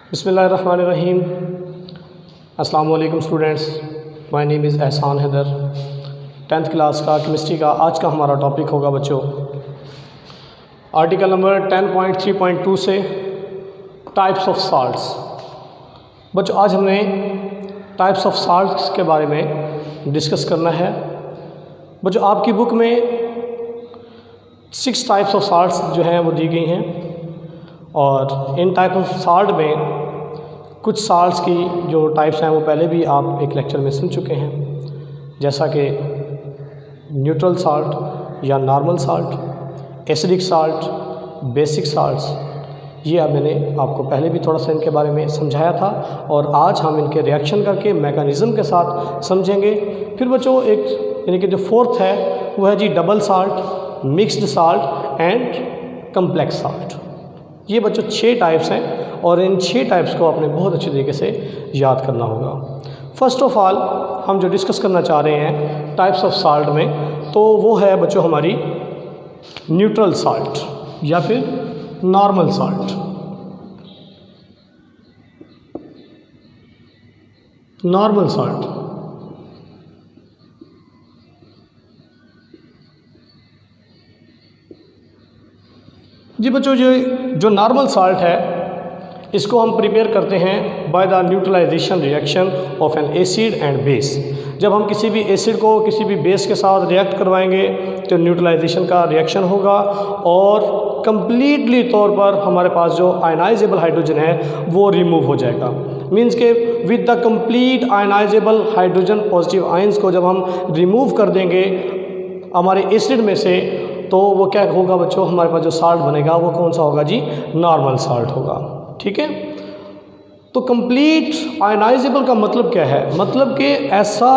बिस्मिल्लाहिर्रहमानिर्रहीम। अस्सलाम वालेकुम स्टूडेंट्स, माय नेम इज़ एहसान हैदर। 10th क्लास का केमिस्ट्री का आज का हमारा टॉपिक होगा बच्चों आर्टिकल नंबर 10.3.2 से टाइप्स ऑफ साल्ट्स। बच्चों आज हमने टाइप्स ऑफ साल्ट्स के बारे में डिस्कस करना है। बच्चों आपकी बुक में 6 टाइप्स ऑफ साल्ट्स जो हैं वो दी गई हैं और इन टाइप ऑफ साल्ट में कुछ साल्ट्स की जो टाइप्स हैं वो पहले भी आप एक लेक्चर में सुन चुके हैं, जैसा कि न्यूट्रल साल्ट या normal salt, acidic salt, basic salts. ये अब मैंने आपको पहले भी थोड़ा सा इनके बारे में समझाया था और आज हम इनके रिएक्शन करके मैकेनिज़्म के साथ समझेंगे। फिर बच्चों एक यानी कि जो फोर्थ है वो है जी double salt, mixed salt and complex salt. ये बच्चों 6 टाइप्स हैं और इन 6 टाइप्स को आपने बहुत अच्छे तरीके से याद करना होगा। फर्स्ट ऑफ ऑल हम जो डिस्कस करना चाह रहे हैं टाइप्स ऑफ साल्ट में, तो वो है बच्चों हमारी न्यूट्रल साल्ट या फिर नॉर्मल साल्ट। नॉर्मल साल्ट जी बच्चों, जो नॉर्मल साल्ट है इसको हम प्रिपेयर करते हैं by the neutralisation reaction of an acid and base. जब हम किसी भी एसिड को किसी भी बेस के साथ रिएक्ट करवाएंगे तो न्यूट्रलाइजेशन का रिएक्शन होगा और कंप्लीटली तौर पर हमारे पास जो आयनाइजेबल हाइड्रोजन है वो रिमूव हो जाएगा। मीन्स के with the complete ionisable hydrogen positive ions को जब हम रिमूव कर देंगे हमारे एसिड में से, तो वो क्या होगा बच्चों, हमारे पास जो साल्ट बनेगा वो कौन सा होगा जी, नॉर्मल साल्ट होगा। ठीक है, तो कंप्लीट आयनाइजेबल का मतलब क्या है, मतलब कि ऐसा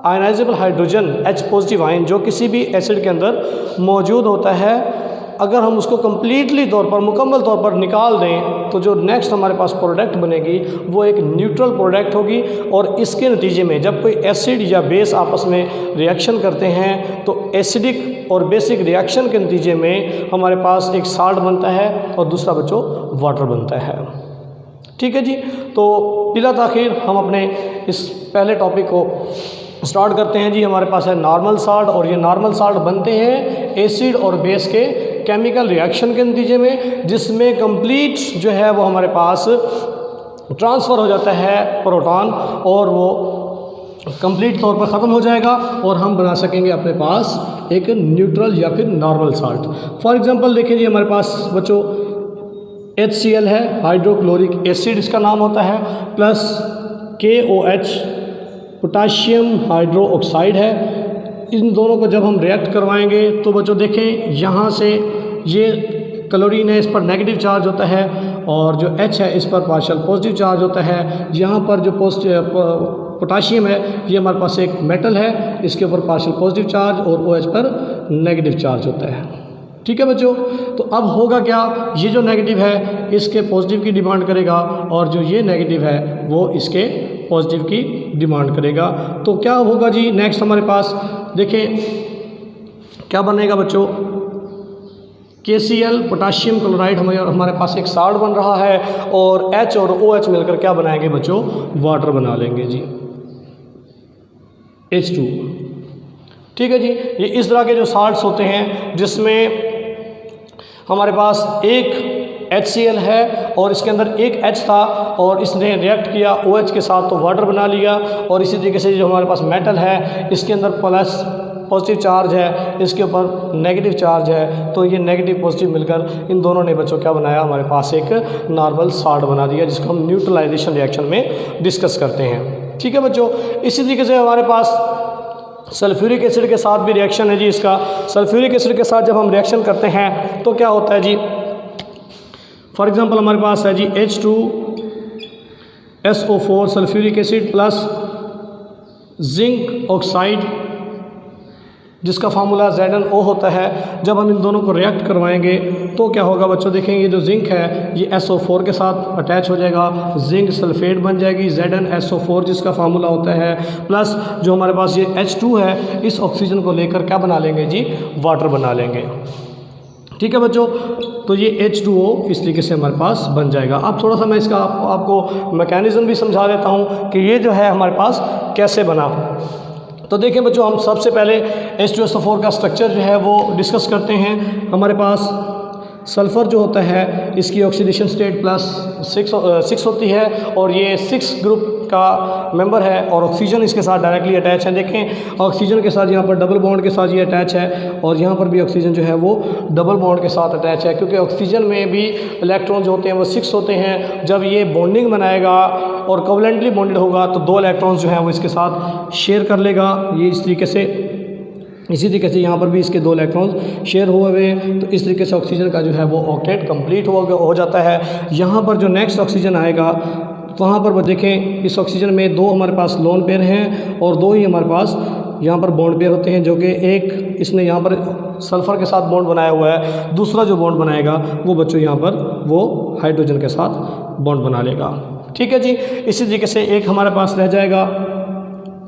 ionisable hydrogen H positive ion जो किसी भी एसिड के अंदर मौजूद होता है, अगर हम उसको कंप्लीटली तौर पर मुकम्मल तौर पर निकाल दें तो जो नेक्स्ट हमारे पास प्रोडक्ट बनेगी वो एक न्यूट्रल प्रोडक्ट होगी। और इसके नतीजे में जब कोई एसिड या बेस आपस में रिएक्शन करते हैं तो एसिडिक और बेसिक रिएक्शन के नतीजे में हमारे पास एक साल्ट बनता है और दूसरा बच्चों वाटर बनता है। ठीक है जी, तो बिला ताख़ीर हम अपने इस पहले टॉपिक को स्टार्ट करते हैं जी। हमारे पास है नॉर्मल साल्ट और ये नॉर्मल साल्ट बनते हैं एसिड और बेस के केमिकल रिएक्शन के नतीजे में, जिसमें कंप्लीट जो है वो हमारे पास ट्रांसफ़र हो जाता है प्रोटॉन और वो कंप्लीट तौर पर ख़त्म हो जाएगा और हम बना सकेंगे अपने पास एक न्यूट्रल या फिर नॉर्मल साल्ट। फॉर एग्जांपल देखिए जी, हमारे पास बच्चों HCl है, हाइड्रोक्लोरिक एसिड इसका नाम होता है, plus KOH potassium hydro oxide है। इन दोनों को जब हम रिएक्ट करवाएंगे तो बच्चों देखें यहाँ से ये क्लोरीन है, इस पर नेगेटिव चार्ज होता है और जो H है इस पर पार्शियल पॉजिटिव चार्ज होता है। यहाँ पर जो पोटाशियम है ये हमारे पास एक मेटल है, इसके ऊपर पार्शियल पॉजिटिव चार्ज और OH पर नेगेटिव चार्ज होता है। ठीक है बच्चों, तो अब होगा क्या, ये जो नेगेटिव है इसके पॉजिटिव की डिमांड करेगा और जो ये नेगेटिव है वो इसके पॉजिटिव की डिमांड करेगा। तो क्या होगा जी, नेक्स्ट हमारे पास देखें क्या बनेगा बच्चों, KCl पोटाशियम क्लोराइड हमारे पास एक साल्ट बन रहा है और H और OH मिलकर क्या बनाएंगे बच्चों, वाटर बना लेंगे जी, H2। ठीक है जी, ये इस तरह के जो साल्ट्स होते हैं जिसमें हमारे पास एक HCl है और इसके अंदर एक H था और इसने रिएक्ट किया OH के साथ तो वाटर बना लिया। और इसी तरीके से जो हमारे पास मेटल है इसके अंदर प्लस पॉजिटिव चार्ज है, इसके ऊपर नेगेटिव चार्ज है, तो ये नेगेटिव पॉजिटिव मिलकर इन दोनों ने बच्चों क्या बनाया, हमारे पास एक नॉर्मल साल्ट बना दिया, जिसको हम न्यूट्रलाइजेशन रिएक्शन में डिस्कस करते हैं। ठीक है बच्चों, इसी तरीके से हमारे पास सल्फ्यूरिक एसिड के साथ भी रिएक्शन है जी। इसका सल्फ्यूरिक एसिड के साथ जब हम रिएक्शन करते हैं तो क्या होता है जी, फॉर एग्जांपल हमारे पास है जी H2SO4 sulphuric acid plus zinc oxide, जिसका फार्मूला ZnO होता है। जब हम इन दोनों को रिएक्ट करवाएंगे तो क्या होगा बच्चों, देखेंगे जो जिंक है ये SO4 के साथ अटैच हो जाएगा, जिंक सल्फेट बन जाएगी ZnSO4 जिसका फार्मूला होता है, प्लस जो हमारे पास ये H2 है इस ऑक्सीजन को लेकर क्या बना लेंगे जी, वाटर बना लेंगे। ठीक है बच्चों, तो ये H2O इस तरीके से हमारे पास बन जाएगा। अब थोड़ा सा मैं इसका आपको मैकेनिज़्म भी समझा देता हूँ कि ये जो है हमारे पास कैसे बना। तो देखिए बच्चों, हम सबसे पहले H2SO4 का स्ट्रक्चर जो है वो डिस्कस करते हैं। हमारे पास सल्फ़र जो होता है इसकी ऑक्सीडेशन स्टेट +6 होती है और ये 6 ग्रुप का मेंबर है और ऑक्सीजन इसके साथ डायरेक्टली अटैच है। देखें ऑक्सीजन के साथ यहाँ पर डबल बॉन्ड के साथ ये अटैच है और यहाँ पर भी ऑक्सीजन जो है वो डबल बॉन्ड के साथ अटैच है, क्योंकि ऑक्सीजन में भी इलेक्ट्रॉन जो होते हैं वो 6 होते हैं। जब ये बॉन्डिंग बनाएगा और कोवलेंटली बॉन्डेड होगा तो 2 इलेक्ट्रॉन्स जो हैं वो इसके साथ शेयर कर लेगा। ये इस तरीके से, इसी तरीके से यहाँ पर भी इसके 2 इलेक्ट्रॉन्स शेयर हुए हैं। तो इस तरीके से ऑक्सीजन का जो है वो ऑक्टेट कंप्लीट हो जाता है। यहाँ पर जो नेक्स्ट ऑक्सीजन आएगा वहाँ पर वो देखें, इस ऑक्सीजन में 2 हमारे पास लोन पेयर हैं और 2 ही हमारे पास यहाँ पर बॉन्ड पेयर होते हैं, जो कि एक इसने यहाँ पर सल्फ़र के साथ बॉन्ड बनाया हुआ है, दूसरा जो बॉन्ड बनाएगा वो बच्चों यहाँ पर वो हाइड्रोजन के साथ बॉन्ड बना लेगा। ठीक है जी। इसी तरीके से एक हमारे पास रह जाएगा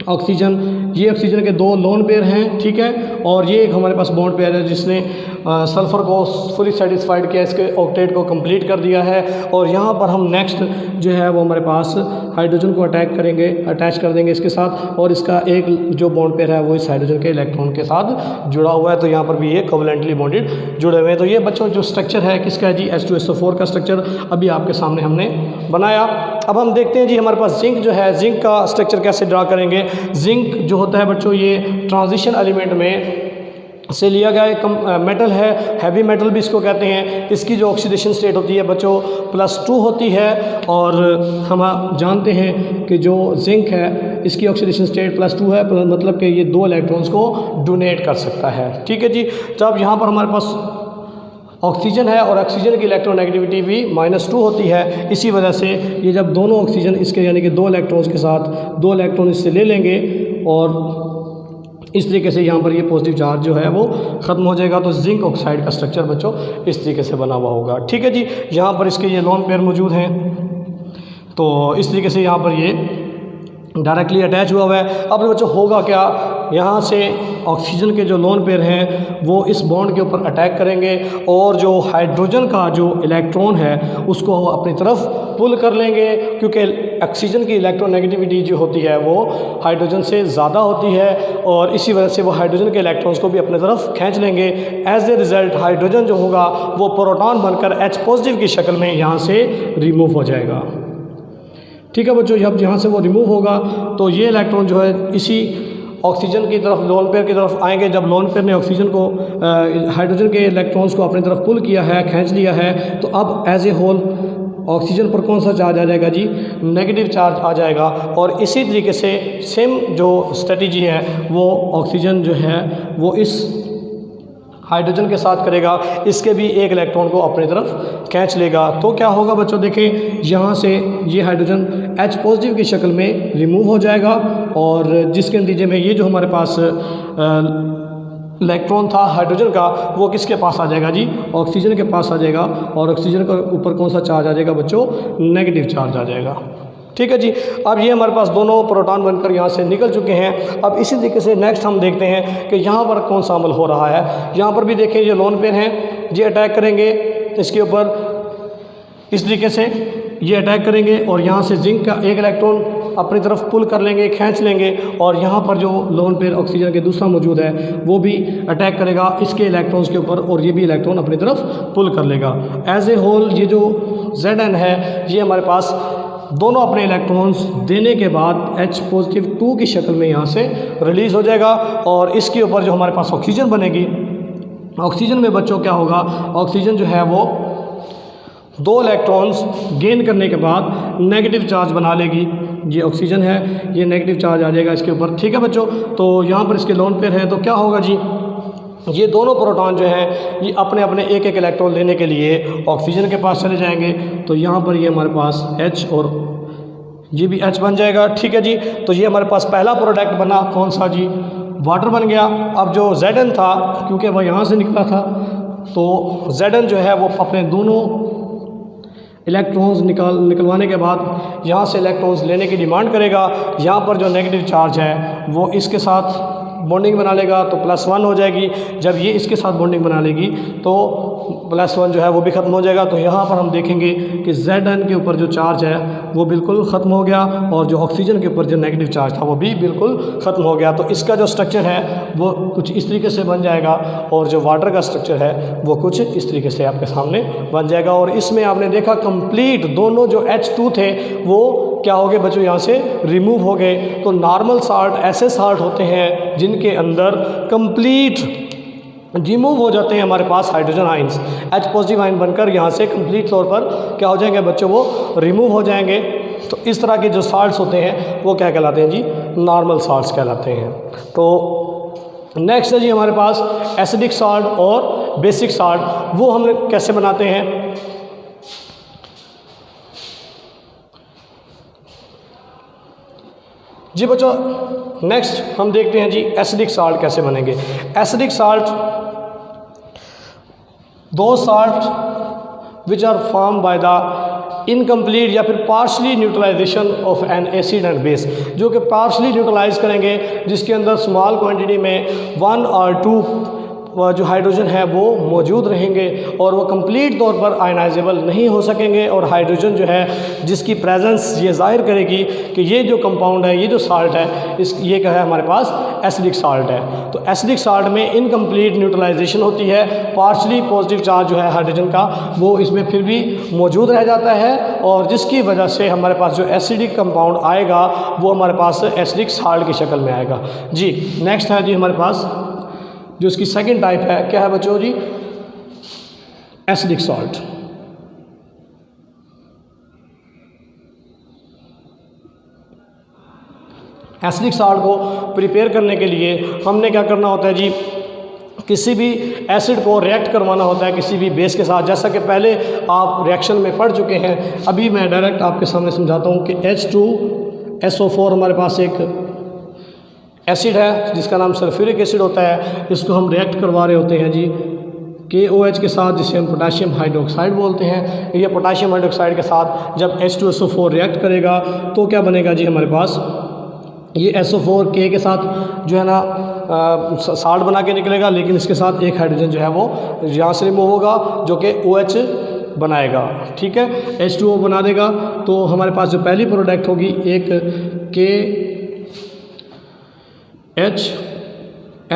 ऑक्सीजन। ये ऑक्सीजन के 2 लोन पेयर हैं, ठीक है, और ये एक हमारे पास बॉन्ड पेयर है जिसने सल्फ़र को फुली सेटिस्फाइड किया, इसके ऑक्टेट को कंप्लीट कर दिया है। और यहाँ पर हम नेक्स्ट जो है वो हमारे पास हाइड्रोजन को अटैच कर देंगे इसके साथ, और इसका एक जो बॉन्ड पेयर है वो इस हाइड्रोजन के इलेक्ट्रॉन के साथ जुड़ा हुआ है। तो यहाँ पर भी ये कोवलेंटली बॉन्डेड जुड़े हुए हैं। तो ये बच्चों जो स्ट्रक्चर है किसका है जी, H2SO4 का स्ट्रक्चर अभी आपके सामने हमने बनाया। अब हम देखते हैं जी हमारे पास जिंक जो है, जिंक का स्ट्रक्चर कैसे ड्रा करेंगे। जिंक जो होता है बच्चों ये ट्रांजिशन एलिमेंट में से लिया गया एक मेटल है, हैवी मेटल भी इसको कहते हैं। इसकी जो ऑक्सीडेशन स्टेट होती है बच्चों +2 होती है और हम जानते हैं कि जो जिंक है इसकी ऑक्सीडेशन स्टेट +2 है, मतलब कि ये 2 इलेक्ट्रॉन्स को डोनेट कर सकता है। ठीक है जी। तो अब यहाँ पर हमारे पास ऑक्सीजन है और ऑक्सीजन की इलेक्ट्रोनेगेटिविटी भी -2 होती है। इसी वजह से ये जब दोनों ऑक्सीजन इसके यानी कि 2 इलेक्ट्रॉन्स के साथ 2 इलेक्ट्रॉन इससे ले लेंगे और इस तरीके से यहाँ पर ये पॉजिटिव चार्ज जो है वो ख़त्म हो जाएगा। तो जिंक ऑक्साइड का स्ट्रक्चर बच्चों इस तरीके से बना हुआ होगा। ठीक है जी। यहाँ पर इसके ये लोन पेयर मौजूद हैं, तो इस तरीके से यहाँ पर ये डायरेक्टली अटैच हुआ है। अब बच्चों होगा क्या, यहाँ से ऑक्सीजन के जो लोन पेयर हैं वो इस बॉन्ड के ऊपर अटैक करेंगे और जो हाइड्रोजन का जो इलेक्ट्रॉन है उसको अपनी तरफ पुल कर लेंगे, क्योंकि ऑक्सीजन की इलेक्ट्रोनेगेटिविटी जो होती है वो हाइड्रोजन से ज़्यादा होती है और इसी वजह से वो हाइड्रोजन के इलेक्ट्रॉन्स को भी अपनी तरफ खींच लेंगे। एज ए रिज़ल्ट हाइड्रोजन जो होगा वो प्रोटॉन बनकर H+ की शक्ल में यहाँ से रिमूव हो जाएगा। ठीक है बच्चों। जब यहाँ से वो रिमूव होगा तो ये इलेक्ट्रॉन जो है इसी ऑक्सीजन की तरफ, लोन पेयर की तरफ आएंगे। जब लोन पेयर ने ऑक्सीजन को हाइड्रोजन के इलेक्ट्रॉन्स को अपनी तरफ पुल किया है, खींच लिया है, तो अब एज ए होल ऑक्सीजन पर कौन सा चार्ज आ जाएगा जी, नेगेटिव चार्ज आ जाएगा। और इसी तरीके से सेम जो स्ट्रेटजी है वो ऑक्सीजन जो है वो इस हाइड्रोजन के साथ करेगा, इसके भी एक इलेक्ट्रॉन को अपनी तरफ खींच लेगा। तो क्या होगा बच्चों, देखें यहाँ से ये हाइड्रोजन H+ की शक्ल में रिमूव हो जाएगा और जिसके नतीजे में ये जो हमारे पास इलेक्ट्रॉन था हाइड्रोजन का वो किसके पास आ जाएगा जी, ऑक्सीजन के पास आ जाएगा। और ऑक्सीजन के ऊपर कौन सा चार्ज आ जाएगा बच्चों, नेगेटिव चार्ज आ जाएगा। ठीक है जी। अब ये हमारे पास दोनों प्रोटॉन बनकर यहाँ से निकल चुके हैं। अब इसी तरीके से नेक्स्ट हम देखते हैं कि यहाँ पर कौन सा अमल हो रहा है। यहाँ पर भी देखें ये लोन पेयर हैं, ये अटैक करेंगे इसके ऊपर, इस तरीके से ये अटैक करेंगे और यहाँ से जिंक का एक इलेक्ट्रॉन अपनी तरफ पुल कर लेंगे, खींच लेंगे और यहाँ पर जो लोन पेयर ऑक्सीजन के दूसरा मौजूद है वो भी अटैक करेगा इसके इलेक्ट्रॉन्स के ऊपर और ये भी इलेक्ट्रॉन अपनी तरफ पुल कर लेगा। एज ए होल ये जो Zn है ये हमारे पास दोनों अपने इलेक्ट्रॉन्स देने के बाद H+2 की शक्ल में यहाँ से रिलीज़ हो जाएगा और इसके ऊपर जो हमारे पास ऑक्सीजन बनेगी, ऑक्सीजन में बच्चों क्या होगा, ऑक्सीजन जो है वो 2 इलेक्ट्रॉन्स गेन करने के बाद नेगेटिव चार्ज बना लेगी। ये ऑक्सीजन है, ये नेगेटिव चार्ज आ जाएगा इसके ऊपर। ठीक है बच्चों। तो यहाँ पर इसके लोन पेयर हैं, तो क्या होगा जी, ये दोनों प्रोटॉन जो हैं ये अपने अपने एक एक इलेक्ट्रॉन लेने के लिए ऑक्सीजन के पास चले जाएंगे। तो यहाँ पर ये हमारे पास H और ये भी H बन जाएगा। ठीक है जी। तो ये हमारे पास पहला प्रोडक्ट बना कौन सा जी, वाटर बन गया। अब जो Zn था क्योंकि वह यहाँ से निकला था तो Zn जो है वो अपने दोनों इलेक्ट्रॉन्स निकलवाने के बाद यहाँ से इलेक्ट्रॉन्स लेने की डिमांड करेगा। यहाँ पर जो नेगेटिव चार्ज है वो इसके साथ बॉन्डिंग बना लेगा तो +1 हो जाएगी। जब ये इसके साथ बॉन्डिंग बना लेगी तो +1 जो है वो भी ख़त्म हो जाएगा। तो यहाँ पर हम देखेंगे कि Zn के ऊपर जो चार्ज है वो बिल्कुल ख़त्म हो गया और जो ऑक्सीजन के ऊपर जो नेगेटिव चार्ज था वो भी बिल्कुल ख़त्म हो गया। तो इसका जो स्ट्रक्चर है वो कुछ इस तरीके से बन जाएगा और जो वाटर का स्ट्रक्चर है वो कुछ इस तरीके से आपके सामने बन जाएगा। और इसमें आपने देखा कंप्लीट दोनों जो H2 थे वो क्या हो गए बच्चों, यहाँ से रिमूव हो गए। तो नॉर्मल साल्ट ऐसे साल्ट होते हैं जिनके अंदर कंप्लीट रिमूव हो जाते हैं हमारे पास hydrogen ions, H positive ion बनकर यहाँ से कंप्लीट तौर पर क्या हो जाएंगे बच्चों, वो रिमूव हो जाएंगे। तो इस तरह के जो साल्ट्स होते हैं वो क्या कहलाते हैं जी, नॉर्मल साल्ट्स कहलाते हैं। तो नेक्स्ट है जी हमारे पास एसिडिक साल्ट और बेसिक साल्ट। वो हम कैसे बनाते हैं जी बच्चों, नेक्स्ट हम देखते हैं जी एसिडिक साल्ट कैसे बनेंगे। एसिडिक साल्ट दो salt which are form by the incomplete या फिर partially neutralisation of an acid and base, जो कि पार्शली न्यूट्रलाइज करेंगे जिसके अंदर स्मॉल क्वांटिटी में 1 और 2 जो हाइड्रोजन है वो मौजूद रहेंगे और वो कंप्लीट तौर पर आयनाइजेबल नहीं हो सकेंगे। और हाइड्रोजन जो है जिसकी प्रेजेंस ये जाहिर करेगी कि ये जो कंपाउंड है, ये जो साल्ट है, ये क्या है हमारे पास एसिडिक साल्ट है। तो एसिडिक साल्ट में इनकम्प्लीट न्यूट्रलाइजेशन होती है, पार्शली पॉजिटिव चार्ज जो है हाइड्रोजन का वो इसमें फिर भी मौजूद रह जाता है और जिसकी वजह से हमारे पास जो एसिडिक कंपाउंड आएगा वो हमारे पास एसिडिक साल्ट की शक्ल में आएगा जी। नेक्स्ट है जी हमारे पास जो इसकी सेकंड टाइप है, क्या है बच्चों जी, एसिडिक सॉल्ट। एसिडिक सॉल्ट को प्रिपेयर करने के लिए हमने क्या करना होता है जी, किसी भी एसिड को रिएक्ट करवाना होता है किसी भी बेस के साथ, जैसा कि पहले आप रिएक्शन में पढ़ चुके हैं। अभी मैं डायरेक्ट आपके सामने समझाता हूँ कि H2SO4 हमारे पास एक एसिड है जिसका नाम सल्फ्यूरिक एसिड होता है। इसको हम रिएक्ट करवा रहे होते हैं जी KOH के साथ, जिसे हम पोटाशियम हाइड्रोक्साइड बोलते हैं। ये पोटाशियम हाइड्रोक्साइड के साथ जब H2SO4 रिएक्ट करेगा तो क्या बनेगा जी, हमारे पास ये SO4K के साथ जो है ना साल्ट बना के निकलेगा, लेकिन इसके साथ एक हाइड्रोजन जो है वो यहाँ से रिमूव होगा जो कि OH बनाएगा, ठीक है, H2O बना देगा। तो हमारे पास जो पहली प्रोडक्ट होगी एक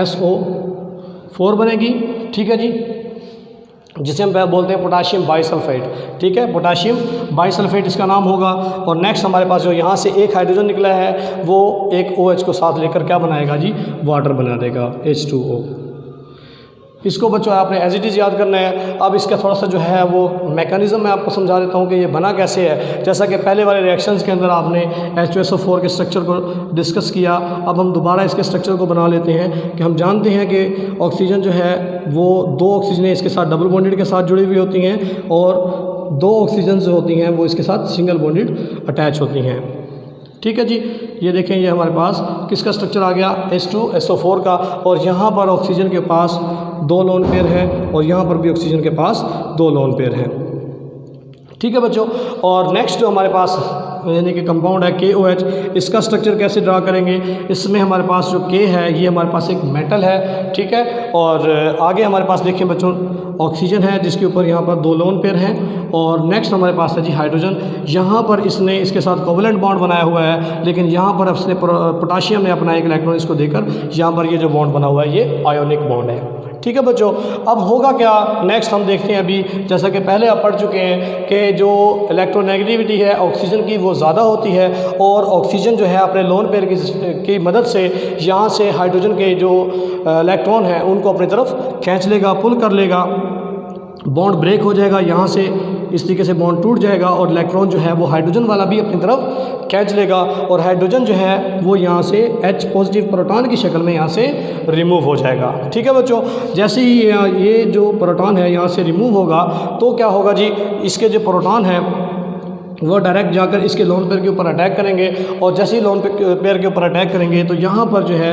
KHSO4 बनेगी, ठीक है जी, जिसे हम बोलते हैं पोटाशियम बाइसल्फेट, ठीक है, पोटाशियम बाइसल्फेट इसका नाम होगा। और नेक्स्ट हमारे पास जो यहाँ से एक हाइड्रोजन निकला है वो एक OH को साथ लेकर क्या बनाएगा जी, वाटर बना देगा, H2O। इसको बच्चों आपने एज इट इज़ याद करना है। अब इसका थोड़ा सा जो है वो मैकेनिज़्म मैं आपको समझा देता हूँ कि ये बना कैसे है। जैसा कि पहले वाले रिएक्शंस के अंदर आपने H2SO4 के स्ट्रक्चर को डिस्कस किया, अब हम दोबारा इसके स्ट्रक्चर को बना लेते हैं कि हम जानते हैं कि ऑक्सीजन जो है वो 2 ऑक्सीजन इसके साथ डबल बॉन्डेड के साथ जुड़ी हुई होती हैं और 2 ऑक्सीजन जो होती हैं वो इसके साथ सिंगल बॉन्डेड अटैच होती हैं, ठीक है जी। ये देखें, ये हमारे पास किसका स्ट्रक्चर आ गया, H2SO4 का, और यहाँ पर ऑक्सीजन के पास 2 लोन पेयर है और यहाँ पर भी ऑक्सीजन के पास 2 लोन पेयर हैं, ठीक है बच्चों। और नेक्स्ट जो हमारे पास यानी कि कंपाउंड है KOH, इसका स्ट्रक्चर कैसे ड्रा करेंगे। इसमें हमारे पास जो K है ये हमारे पास एक मेटल है, ठीक है, और आगे हमारे पास देखिए बच्चों ऑक्सीजन है जिसके ऊपर यहाँ पर 2 लोन पेयर हैं। और नेक्स्ट हमारे पास है जी हाइड्रोजन, यहाँ पर इसने इसके साथ कोवलेंट बॉन्ड बनाया हुआ है, लेकिन यहाँ पर इसने पोटाशियम ने अपना एक इलेक्ट्रॉन इसको देकर यहाँ पर ये जो बॉन्ड बना हुआ है ये आयोनिक बॉन्ड है, ठीक है बच्चों। अब होगा क्या, नेक्स्ट हम देखते हैं। अभी जैसा कि पहले आप पढ़ चुके हैं कि जो इलेक्ट्रोनेगेटिविटी है ऑक्सीजन की वो ज़्यादा होती है और ऑक्सीजन जो है अपने लोन पेयर की मदद से यहाँ से हाइड्रोजन के जो इलेक्ट्रॉन हैं उनको अपनी तरफ खींच लेगा, पुल कर लेगा, बॉन्ड ब्रेक हो जाएगा, यहाँ से इस तरीके से बॉन्ड टूट जाएगा और इलेक्ट्रॉन जो है वो हाइड्रोजन वाला भी अपनी तरफ खींच लेगा और हाइड्रोजन जो है वो यहाँ से H पॉजिटिव प्रोटॉन की शक्ल में यहाँ से रिमूव हो जाएगा, ठीक है बच्चों। जैसे ही ये जो प्रोटॉन है यहाँ से रिमूव होगा तो क्या होगा जी, इसके जो प्रोटॉन है वो डायरेक्ट जाकर इसके लोन पेयर के ऊपर अटैक करेंगे और जैसे ही लोन पेयर के ऊपर अटैक करेंगे तो यहाँ पर जो है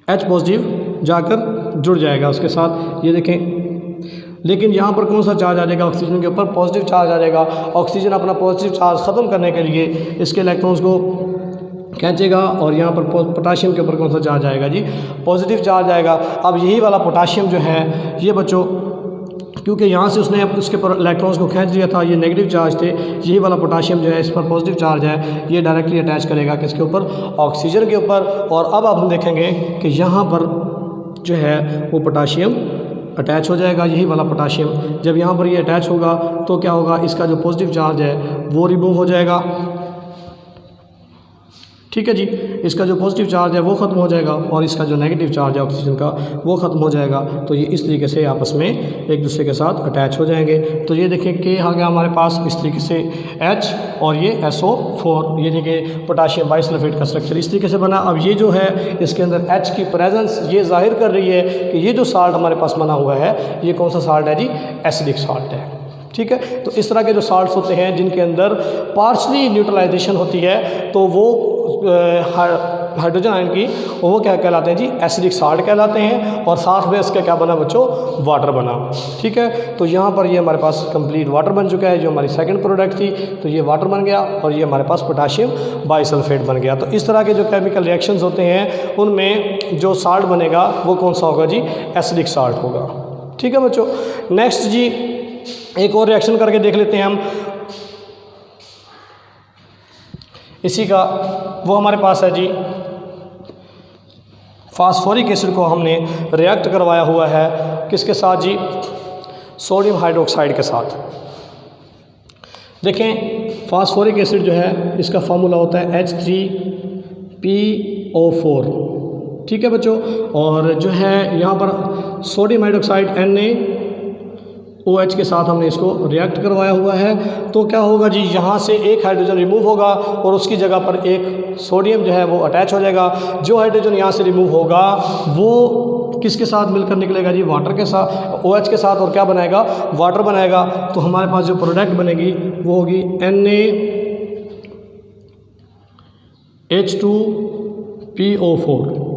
H पॉजिटिव जाकर जुड़ जाएगा उसके साथ, ये देखें। लेकिन यहाँ पर कौन सा चार्ज आ जाएगा, ऑक्सीजन के ऊपर पॉजिटिव चार्ज आ जाएगा। ऑक्सीजन अपना पॉजिटिव चार्ज ख़त्म करने के लिए इसके इलेक्ट्रॉन्स को खींचेगा और यहाँ पर पोटाशियम के ऊपर कौन सा चार्ज आएगा जी, पॉजिटिव चार्ज आएगा। अब यही वाला पोटाशियम जो है ये बच्चों, क्योंकि यहाँ से उसने उसके पर इलेक्ट्रॉन्स को खींच दिया था, ये नेगेटिव चार्ज थे, यही वाला पोटाशियम जो है इस पर पॉजिटिव चार्ज है, ये डायरेक्टली अटैच करेगा किसके ऊपर, ऑक्सीजन के ऊपर। और अब आप हम देखेंगे कि यहाँ पर जो है वो पोटाशियम अटैच हो जाएगा, यही वाला पोटाशियम जब यहाँ पर ये अटैच होगा तो क्या होगा, इसका जो पॉजिटिव चार्ज है वो रिमूव हो जाएगा। ठीक है जी, इसका जो पॉजिटिव चार्ज है वो ख़त्म हो जाएगा और इसका जो नेगेटिव चार्ज है ऑक्सीजन का वो ख़त्म हो जाएगा। तो ये इस तरीके से आपस में एक दूसरे के साथ अटैच हो जाएंगे। तो ये देखें कि आ गया हमारे पास इस तरीके से H और ये SO4, यानी कि पोटाशियम बाइसल्फेट का स्ट्रक्चर इस तरीके से बना। अब ये जो है इसके अंदर H की प्रेजेंस ये जाहिर कर रही है कि ये जो साल्ट हमारे पास बना हुआ है ये कौन सा साल्ट है जी, एसिडिक साल्ट है। ठीक है, तो इस तरह के जो साल्ट्स होते हैं जिनके अंदर पार्शली न्यूट्रलाइजेशन होती है तो वो हाइड्रोजन आयन की वो क्या कहलाते हैं जी, एसिडिक साल्ट कहलाते हैं। और साथ में इसका क्या बना बच्चों, वाटर बना। ठीक है, तो यहाँ पर ये हमारे पास कंप्लीट वाटर बन चुका है, जो हमारी सेकंड प्रोडक्ट थी, तो ये वाटर बन गया और ये हमारे पास पोटाशियम बाइसल्फेट बन गया। तो इस तरह के जो केमिकल रिएक्शंस होते हैं उनमें जो साल्ट बनेगा वो कौन सा होगा जी, एसिडिक साल्ट होगा। ठीक है बच्चों, नेक्स्ट जी एक और रिएक्शन करके देख लेते हैं हम इसी का, वो हमारे पास है जी फास्फोरिक एसिड को हमने रिएक्ट करवाया हुआ है किसके साथ जी, सोडियम हाइड्रोक्साइड के साथ। देखें फास्फोरिक एसिड जो है इसका फार्मूला होता है H3PO4। ठीक है बच्चों, और जो है यहाँ पर सोडियम हाइड्रोक्साइड NaOH के साथ हमने इसको रिएक्ट करवाया हुआ है। तो क्या होगा जी, यहाँ से एक हाइड्रोजन रिमूव होगा और उसकी जगह पर एक सोडियम जो है वो अटैच हो जाएगा। जो हाइड्रोजन यहाँ से रिमूव होगा वो किसके साथ मिलकर निकलेगा जी, वाटर के साथ, OH के साथ, और क्या बनाएगा, वाटर बनाएगा। तो हमारे पास जो प्रोडक्ट बनेगी वो होगी NaH2PO4,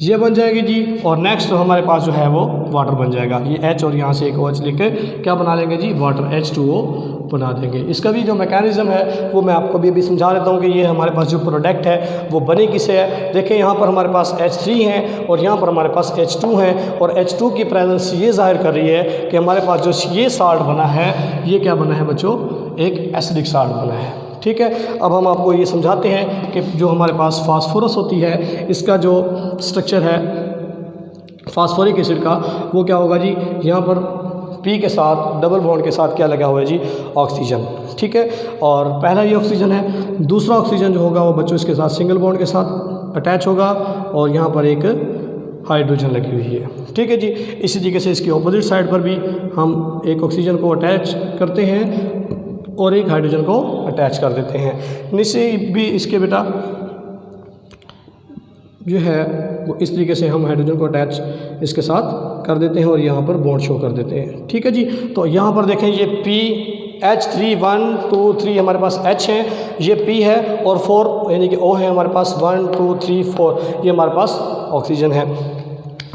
ये बन जाएगी जी। और नेक्स्ट हमारे पास जो है वो वाटर बन जाएगा, ये H और यहाँ से एक OH लेके क्या बना लेंगे जी, वाटर, H2O बना देंगे। इसका भी जो मैकेनिज़्म है वो मैं आपको भी समझा देता हूँ कि ये हमारे पास जो प्रोडक्ट है वो बने किसे है। देखें यहाँ पर हमारे पास H3 है और यहाँ पर हमारे पास H2 है, और H2 की प्रेजेंस ये जाहिर कर रही है कि हमारे पास जो ये साल्ट बना है ये क्या बना है बच्चों, एक एसिडिक साल्ट बना है। ठीक है, अब हम आपको ये समझाते हैं कि जो हमारे पास फास्फोरस होती है इसका जो स्ट्रक्चर है फास्फोरिक एसिड का वो क्या होगा जी, यहाँ पर P के साथ डबल बॉन्ड के साथ क्या लगा हुआ है जी, ऑक्सीजन। ठीक है, और पहला ये ऑक्सीजन है, दूसरा ऑक्सीजन जो होगा वो बच्चों इसके साथ सिंगल बॉन्ड के साथ अटैच होगा और यहाँ पर एक हाइड्रोजन लगी हुई है। ठीक है जी, इसी तरीके से इसकी ऑपोजिट साइड पर भी हम एक ऑक्सीजन को अटैच करते हैं और एक हाइड्रोजन को अटैच कर देते हैं। नीचे भी इसके बेटा जो है वो इस तरीके से हम हाइड्रोजन को अटैच इसके साथ कर देते हैं और यहाँ पर बॉन्ड शो कर देते हैं। ठीक है जी, तो यहाँ पर देखें ये H3 1 2 3 हमारे पास H है, ये P है और 4 यानी कि O है हमारे पास, 1 2 3 4 ये हमारे पास ऑक्सीजन है।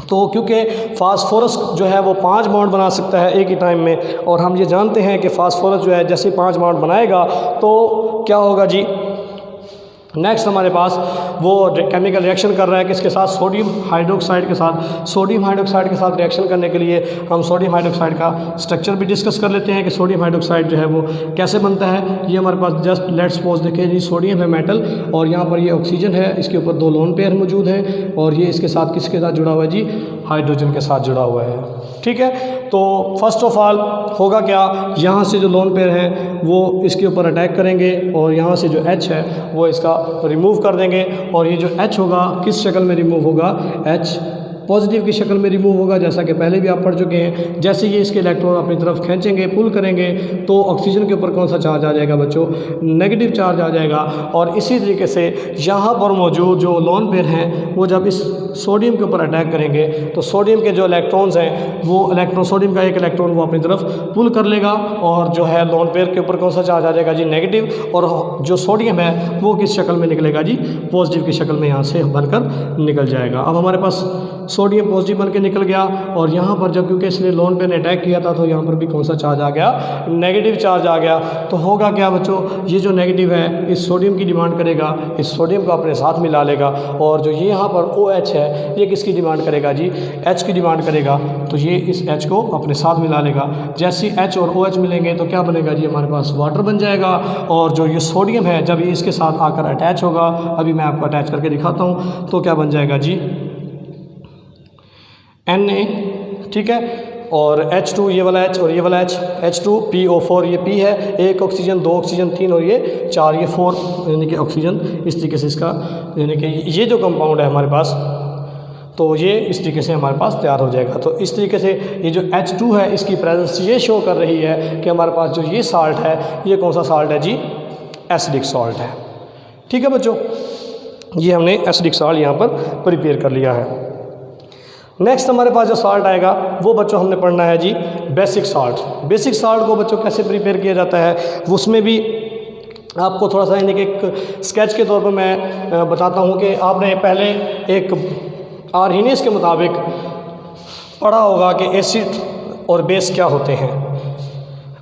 तो क्योंकि फास्फोरस जो है वो 5 बॉन्ड बना सकता है एक ही टाइम में, और हम ये जानते हैं कि फास्फोरस जो है जैसे 5 बॉन्ड बनाएगा तो क्या होगा जी, नेक्स्ट हमारे पास वो केमिकल रिएक्शन कर रहा है किसके साथ, सोडियम हाइड्रोक्साइड के साथ। सोडियम हाइड्रोक्साइड के साथ रिएक्शन करने के लिए हम सोडियम हाइड्रोक्साइड का स्ट्रक्चर भी डिस्कस कर लेते हैं कि सोडियम हाइड्रोक्साइड जो है वो कैसे बनता है। ये हमारे पास जस्ट लेट्स सपोज देखें जी, सोडियम है मेटल और यहाँ पर ये ऑक्सीजन है, इसके ऊपर 2 लोन पेयर मौजूद हैं और ये इसके साथ किसके साथ जुड़ा हुआ है जी, हाइड्रोजन के साथ जुड़ा हुआ है। ठीक है, तो फर्स्ट ऑफ ऑल होगा क्या, यहाँ से जो लोन पेयर हैं वो इसके ऊपर अटैक करेंगे और यहाँ से जो H है वो इसका रिमूव कर देंगे, और ये जो H होगा किस शक्ल में रिमूव होगा, H पॉजिटिव की शक्ल में रिमूव होगा, जैसा कि पहले भी आप पढ़ चुके हैं। जैसे ये इसके इलेक्ट्रॉन अपनी तरफ खींचेंगे, पुल करेंगे, तो ऑक्सीजन के ऊपर कौन सा चार्ज आ जाएगा बच्चों, नेगेटिव चार्ज आ जाएगा। और इसी तरीके से यहाँ पर मौजूद जो लोन पेयर हैं वो जब इस सोडियम के ऊपर अटैक करेंगे तो सोडियम के जो इलेक्ट्रॉन्स हैं वो सोडियम का एक इलेक्ट्रॉन वो अपनी तरफ पुल कर लेगा, और जो है लोन पेयर के ऊपर कौन सा चार्ज आ जाएगा जी, नेगेटिव, और जो सोडियम है वो किस शक्ल में निकलेगा जी, पॉजिटिव की शक्ल में यहाँ से बनकर निकल जाएगा। अब हमारे पास सोडियम पॉजिटिव बन के निकल गया, और यहाँ पर जब क्योंकि इसने लोन पेन अटैक किया था तो यहाँ पर भी कौन सा चार्ज आ गया, नेगेटिव चार्ज आ गया। तो होगा क्या बच्चों, ये जो नेगेटिव है इस सोडियम की डिमांड करेगा, इस सोडियम को अपने साथ मिला लेगा, और जो ये यहाँ पर OH है ये किसकी डिमांड करेगा जी, H की डिमांड करेगा, तो ये इस H को अपने साथ मिला लेगा। जैसे H और OH मिलेंगे तो क्या बनेगा जी, हमारे पास वाटर बन जाएगा। और जो ये सोडियम है जब ये इसके साथ आकर अटैच होगा, अभी मैं आपको अटैच करके दिखाता हूँ, तो क्या बन जाएगा जी, Na, ठीक है, और H2 ये वाला H और ये वाला H, H2PO4 ये P है, 1 ऑक्सीजन 2 ऑक्सीजन 3 और ये 4 ये 4 यानी कि ऑक्सीजन। इस तरीके से इसका यानी कि ये जो कंपाउंड है हमारे पास, तो ये इस तरीके से हमारे पास तैयार हो जाएगा। तो इस तरीके से ये जो H2 है इसकी प्रेजेंस ये शो कर रही है कि हमारे पास जो ये साल्ट है ये कौन सा साल्ट है जी, एसिडिक सॉल्ट है। ठीक है बच्चों, ये हमने एसिडिक सॉल्ट यहाँ पर प्रिपेयर कर लिया है। नेक्स्ट हमारे पास जो साल्ट आएगा वो बच्चों हमने पढ़ना है जी बेसिक साल्ट। बेसिक साल्ट को बच्चों कैसे प्रिपेयर किया जाता है, उसमें भी आपको थोड़ा सा यानी कि एक स्केच के तौर पर मैं बताता हूँ कि आपने पहले एक आर्हीनियस के मुताबिक पढ़ा होगा कि एसिड और बेस क्या होते हैं।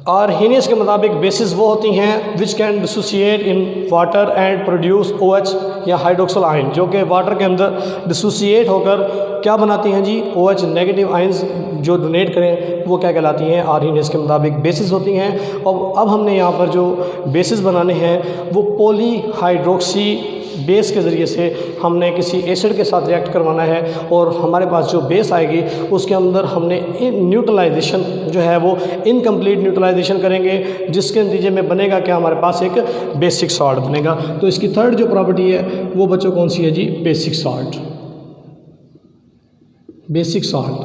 आर्हीनियस के मुताबिक बेसिस वो होती हैं which can dissociate in water and produce OH या हाइड्रोक्सल आयन, जो कि वाटर के अंदर डिसोसिएट होकर क्या बनाती हैं जी, OH नेगेटिव आयंस जो डोनेट करें वो क्या कहलाती हैं, आर्हीनियस के मुताबिक बेसिस होती हैं। और अब हमने यहाँ पर जो बेसिस बनाने हैं वो पॉलीहाइड्रोक्सी बेस के ज़रिए से हमने किसी एसिड के साथ रिएक्ट करवाना है, और हमारे पास जो बेस आएगी उसके अंदर हमने न्यूट्रलाइजेशन जो है वो इनकम्प्लीट न्यूट्रलाइजेशन करेंगे, जिसके नतीजे में बनेगा क्या, हमारे पास एक बेसिक सॉल्ट बनेगा। तो इसकी थर्ड जो प्रॉपर्टी है वो बच्चों कौन सी है जी, बेसिक सॉल्ट। बेसिक सॉल्ट,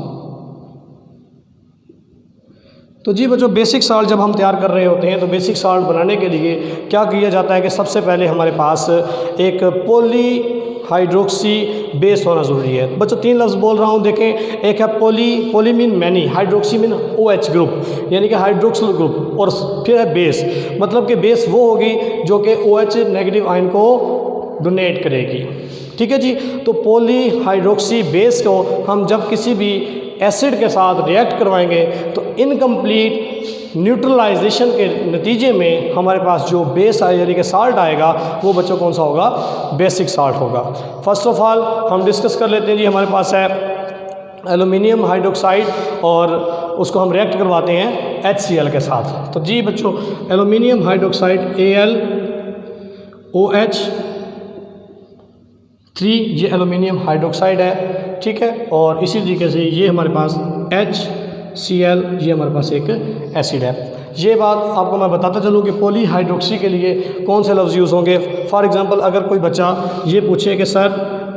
तो जी बच्चों बेसिक साल्ट जब हम तैयार कर रहे होते हैं तो बेसिक साल्ट बनाने के लिए क्या किया जाता है कि सबसे पहले हमारे पास एक पॉलीहाइड्रोक्सी बेस होना ज़रूरी है। बच्चों 3 लफ्ज़ बोल रहा हूँ, देखें, एक है poly mean many, hydroxy mean OH group यानी कि हाइड्रोक्सिल ग्रुप, और फिर है बेस, मतलब कि बेस वो होगी जो कि OH नेगेटिव आयन को डोनेट करेगी। ठीक है जी, तो पॉलीहाइड्रोक्सी बेस को हम जब किसी भी एसिड के साथ रिएक्ट करवाएंगे तो इनकम्प्लीट न्यूट्रलाइजेशन के नतीजे में हमारे पास जो बेस आए यानी कि साल्ट आएगा वो बच्चों कौन सा होगा, बेसिक साल्ट होगा। फर्स्ट ऑफ ऑल हम डिस्कस कर लेते हैं जी, हमारे पास है एल्युमिनियम हाइड्रोक्साइड और उसको हम रिएक्ट करवाते हैं HCl के साथ। तो जी बच्चों एल्युमिनियम हाइड्रोक्साइड AlOH3 ये एल्युमिनियम हाइड्रोक्साइड है, ठीक है, और इसी तरीके से ये हमारे पास HCl ये हमारे पास एक एसिड है। ये बात आपको मैं बताता चलूँ कि पॉलीहाइड्रोक्सी के लिए कौन से लफ्ज़ यूज़ होंगे। फॉर एग्ज़ाम्पल अगर कोई बच्चा ये पूछे कि सर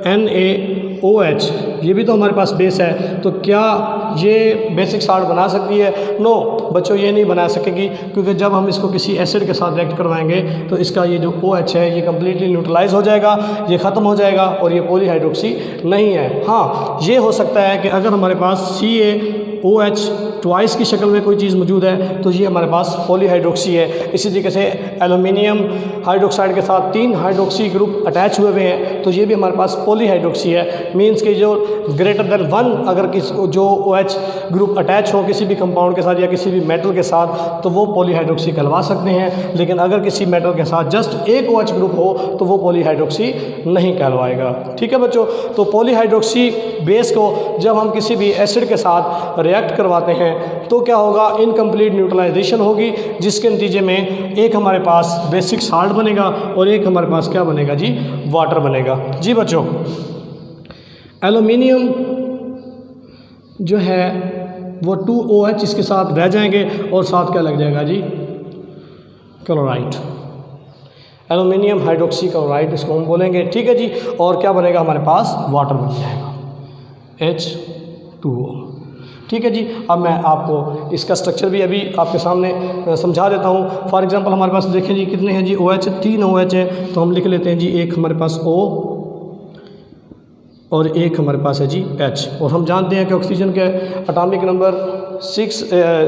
NaOH ये भी तो हमारे पास बेस है, तो क्या ये बेसिक साल्ट बना सकती है? नो बच्चों, ये नहीं बना सकेगी, क्योंकि जब हम इसको किसी एसिड के साथ रिएक्ट करवाएंगे तो इसका ये जो OH है ये कम्प्लीटली न्यूट्रलाइज हो जाएगा, ये ख़त्म हो जाएगा और ये पॉलीहाइड्रोक्सी नहीं है। हाँ, ये हो सकता है कि अगर हमारे पास CaOH ट्वाइस की शक्ल में कोई चीज़ मौजूद है तो ये हमारे पास पॉलीहाइड्रोक्सी है। इसी तरीके से एल्युमिनियम हाइड्रोक्साइड के साथ 3 हाइड्रोक्सी ग्रुप अटैच हुए हुए हैं तो ये भी हमारे पास पॉलीहाइड्रोक्सी है। मीन्स कि जो ग्रेटर देन 1 अगर जो OH ग्रुप अटैच हो किसी भी कंपाउंड के साथ या किसी भी मेटल के साथ तो वो पॉलीहाइड्रोक्सी कहलवा सकते हैं, लेकिन अगर किसी मेटल के साथ जस्ट एक OH ग्रुप हो तो वो पॉलीहाइड्रोक्सी नहीं कहलवाएगा। ठीक है बच्चों, तो पॉलीहाइड्रोक्सी बेस को जब हम किसी भी एसिड के साथ रिएक्ट करवाते हैं तो क्या होगा, इनकम्प्लीट न्यूट्रलाइजेशन होगी, जिसके नतीजे में एक हमारे पास बेसिक साल्ट बनेगा और एक हमारे पास क्या बनेगा जी, वाटर बनेगा। जी बच्चों, एल्युमिनियम जो है वो 2OH इसके साथ रह जाएंगे और साथ क्या लग जाएगा जी, क्लोराइड, एल्युमिनियम हाइड्रोक्सी क्लोराइड इसको हम बोलेंगे। ठीक है जी, और क्या बनेगा हमारे पास, वाटर बन जाएगा H2O। ठीक है जी, अब मैं आपको इसका स्ट्रक्चर भी अभी आपके सामने समझा देता हूँ। फॉर एग्जांपल हमारे पास देखें जी कितने हैं जी, OH 3 OH है, तो हम लिख लेते हैं जी, एक हमारे पास O और एक हमारे पास है जी H। और हम जानते हैं कि ऑक्सीजन के एटॉमिक नंबर 6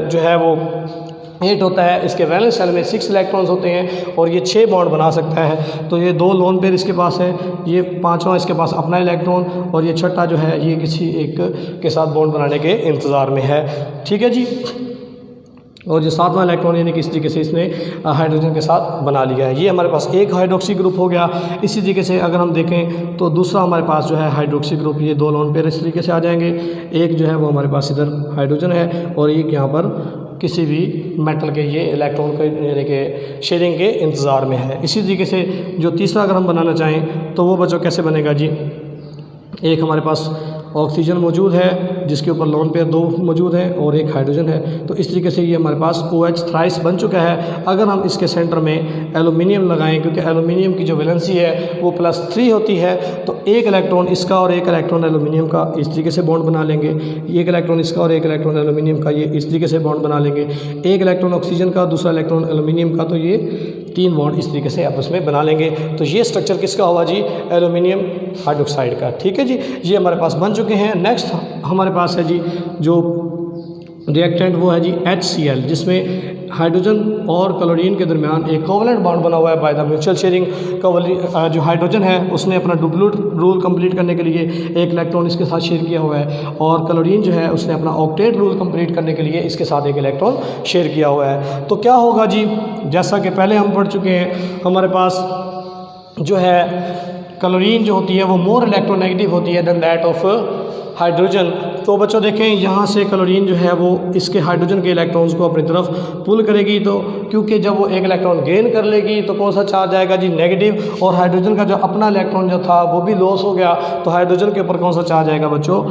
जो है वो 8 होता है। इसके वैलेंस शेल में 6 इलेक्ट्रॉन्स होते हैं और ये 6 बॉन्ड बना सकता है। तो ये 2 लोन पेयर इसके पास है, ये 5वां इसके पास अपना इलेक्ट्रॉन, और ये छठा जो है ये किसी एक के साथ बॉन्ड बनाने के इंतज़ार में है। ठीक है जी। और जो 7वां इलेक्ट्रॉन यानी कि इस तरीके से इसने हाइड्रोजन के साथ बना लिया है। ये हमारे पास एक हाइड्रोक्सी ग्रुप हो गया। इसी तरीके से अगर हम देखें तो दूसरा हमारे पास जो है हाइड्रोक्सी ग्रुप, ये 2 लोन पेयर इस तरीके से आ जाएंगे। एक जो है वो हमारे पास इधर हाइड्रोजन है और एक यहाँ पर किसी भी मेटल के ये इलेक्ट्रॉन के यानी कि शेयरिंग के इंतज़ार में है। इसी तरीके से जो तीसरा अगर हम बनाना चाहें तो वो बच्चों कैसे बनेगा जी। एक हमारे पास ऑक्सीजन मौजूद है जिसके ऊपर लोन पेयर 2 मौजूद है और एक हाइड्रोजन है। तो इस तरीके से ये हमारे पास OH थ्राइस बन चुका है। अगर हम इसके सेंटर में एल्यूमिनियम लगाएं, क्योंकि एल्यूमिनियम की जो वैलेंसी है वो +3 होती है, तो एक इलेक्ट्रॉन इसका और एक इलेक्ट्रॉन एल्यूमिनियम का इस तरीके से बॉन्ड बना लेंगे। एक इलेक्ट्रॉन इसका और एक इलेक्ट्रॉन एल्यूमिनियम का ये इस तरीके से बॉन्ड बना लेंगे। एक इलेक्ट्रॉन ऑक्सीजन का, दूसरा इलेक्ट्रॉन एल्यूमिनियम का, तो ये 3 बॉन्ड इस तरीके से आपस में बना लेंगे। तो ये स्ट्रक्चर किसका होगा जी, एल्यूमिनियम हाइड्रोक्साइड का। ठीक है जी, ये हमारे पास बन चुके हैं। नेक्स्ट हमारे पास है जी जो रिएक्टेंट, वो है जी HCl, जिसमें हाइड्रोजन और क्लोरीन के दरमियान एक कोवलेंट बॉन्ड बना हुआ है बाय द म्यूचुअल शेयरिंग। जो हाइड्रोजन है उसने अपना डुप्लीट रूल कंप्लीट करने के लिए एक इलेक्ट्रॉन इसके साथ शेयर किया हुआ है, और क्लोरीन जो है उसने अपना ऑक्टेट रूल कंप्लीट करने के लिए इसके साथ एक इलेक्ट्रॉन शेयर किया हुआ है। तो क्या होगा जी, जैसा कि पहले हम पढ़ चुके हैं, हमारे पास जो है क्लोरीन जो होती है वो मोर इलेक्ट्रोनेगेटिव होती है देन दैट ऑफ हाइड्रोजन। तो बच्चों देखें यहाँ से क्लोरीन जो है वो इसके हाइड्रोजन के इलेक्ट्रॉन्स को अपनी तरफ पुल करेगी, तो क्योंकि जब वो एक इलेक्ट्रॉन गेन कर लेगी तो कौन सा चार्ज आएगा जी, नेगेटिव। और हाइड्रोजन का जो अपना इलेक्ट्रॉन जो था वो भी लॉस हो गया, तो हाइड्रोजन के ऊपर कौन सा चार्ज आएगा बच्चों,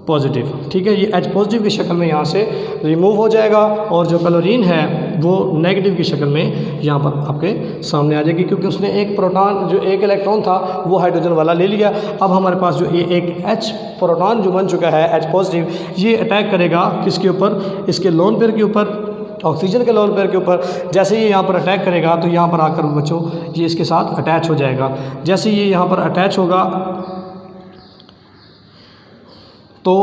पॉजिटिव। ठीक है, ये H पॉजिटिव की शक्ल में यहाँ से रिमूव हो जाएगा, और जो क्लोरीन है वो नेगेटिव की शक्ल में यहाँ पर आपके सामने आ जाएगी, क्योंकि उसने एक प्रोटॉन, जो एक इलेक्ट्रॉन था वो हाइड्रोजन वाला ले लिया। अब हमारे पास जो ये एक H प्रोटॉन जो बन चुका है H पॉजिटिव, ये अटैक करेगा किसके ऊपर, इसके लोन पेयर के ऊपर, ऑक्सीजन के लोन पेयर के ऊपर। जैसे ये यहाँ पर अटैक करेगा तो यहाँ पर आकर बच्चों ये इसके साथ अटैच हो जाएगा। जैसे ये यहाँ पर अटैच होगा तो